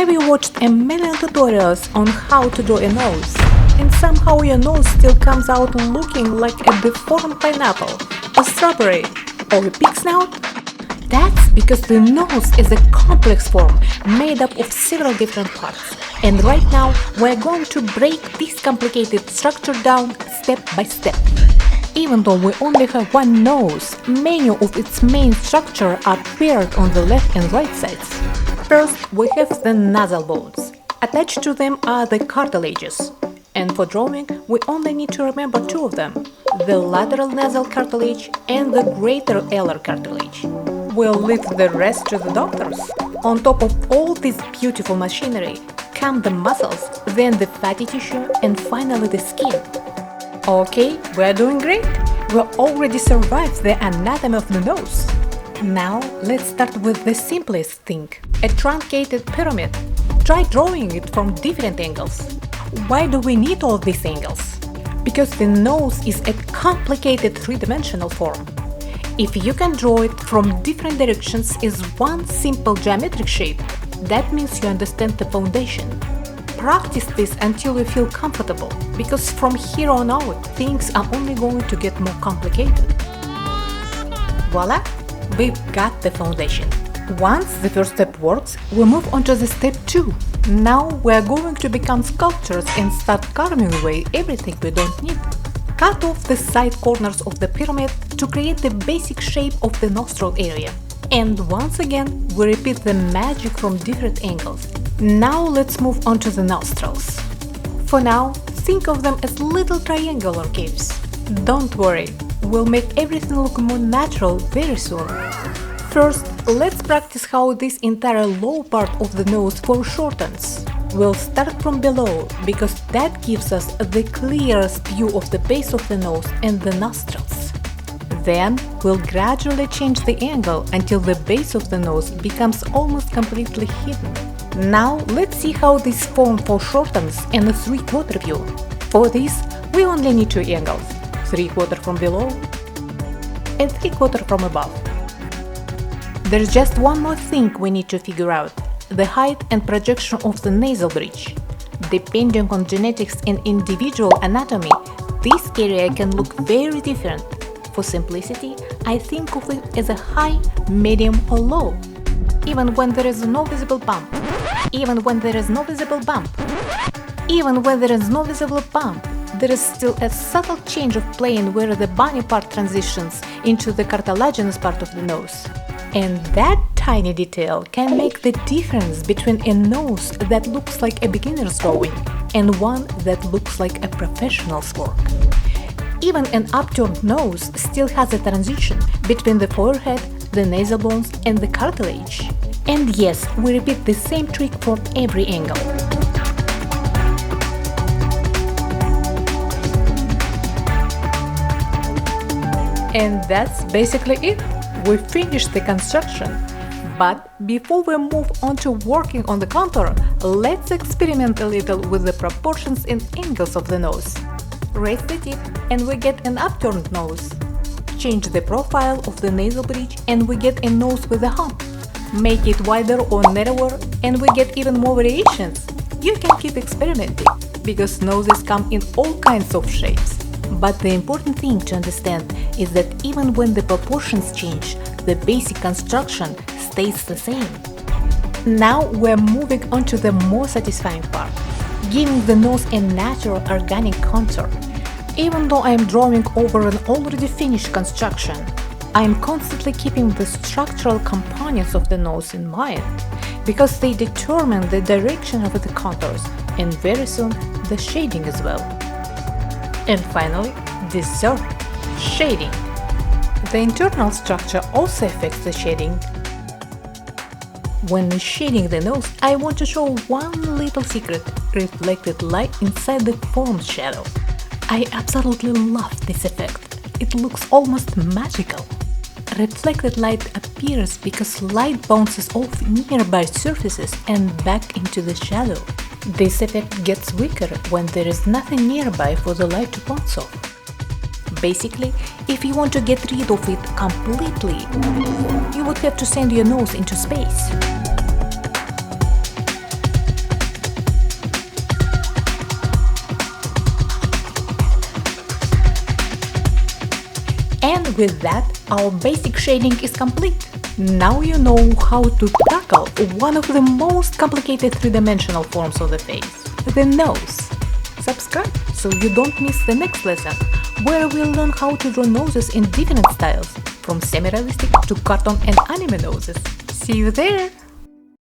Have you watched a million tutorials on how to draw a nose, and somehow your nose still comes out looking like a deformed pineapple, a strawberry, or a pig snout? That's because the nose is a complex form made up of several different parts. And right now we're going to break this complicated structure down step by step. Even though we only have one nose, many of its main structure are paired on the left and right sides. First, we have the nasal bones. Attached to them are the cartilages. And for drawing, we only need to remember two of them, the lateral nasal cartilage and the greater alar cartilage. We'll leave the rest to the doctors. On top of all this beautiful machinery come the muscles, then the fatty tissue, and finally the skin. Okay, we're doing great! We already survived the anatomy of the nose. Now let's start with the simplest thing, a truncated pyramid. Try drawing it from different angles. Why do we need all these angles? Because the nose is a complicated three-dimensional form. If you can draw it from different directions as one simple geometric shape, that means you understand the foundation. Practice this until you feel comfortable, because from here on out, things are only going to get more complicated. Voila! We've got the foundation. Once the first step works, we move on to the step 2. Now we're going to become sculptors and start carving away everything we don't need. Cut off the side corners of the pyramid to create the basic shape of the nostril area. And once again, we repeat the magic from different angles. Now let's move on to the nostrils. For now, think of them as little triangular caves. Don't worry, we'll make everything look more natural very soon. First, let's practice how this entire low part of the nose foreshortens. We'll start from below, because that gives us the clearest view of the base of the nose and the nostrils. Then, we'll gradually change the angle until the base of the nose becomes almost completely hidden. Now, let's see how this form foreshortens in a 3/4 view. For this, we only need two angles, 3/4 from below and 3/4 from above. There's just one more thing we need to figure out, the height and projection of the nasal bridge. Depending on genetics and individual anatomy, this area can look very different. For simplicity, I think of it as a high, medium or low. Even when there is no visible bump. Even when there is no visible bump. Even when there is no visible bump, there is still a subtle change of plane where the bony part transitions into the cartilaginous part of the nose. And that tiny detail can make the difference between a nose that looks like a beginner's drawing and one that looks like a professional's work. Even an upturned nose still has a transition between the forehead, the nasal bones and the cartilage. And yes, we repeat the same trick from every angle. And that's basically it. We finished the construction. But before we move on to working on the contour, let's experiment a little with the proportions and angles of the nose. Raise the tip and we get an upturned nose. Change the profile of the nasal bridge and we get a nose with a hump. Make it wider or narrower and we get even more variations. You can keep experimenting, because noses come in all kinds of shapes. But the important thing to understand is that even when the proportions change, the basic construction stays the same. Now we're moving on to the more satisfying part, giving the nose a natural organic contour. Even though I am drawing over an already finished construction, I am constantly keeping the structural components of the nose in mind, because they determine the direction of the contours and very soon the shading as well. And finally, dessert, shading. The internal structure also affects the shading. When shading the nose, I want to show one little secret, reflected light inside the form's shadow. I absolutely love this effect. It looks almost magical. Reflected light appears because light bounces off nearby surfaces and back into the shadow. This effect gets weaker when there is nothing nearby for the light to bounce off. Basically, if you want to get rid of it completely, you would have to send your nose into space. And with that, our basic shading is complete. Now you know how to tackle one of the most complicated three-dimensional forms of the face, the nose. Subscribe so you don't miss the next lesson, where we'll learn how to draw noses in different styles, from semi-realistic to cartoon and anime noses. See you there!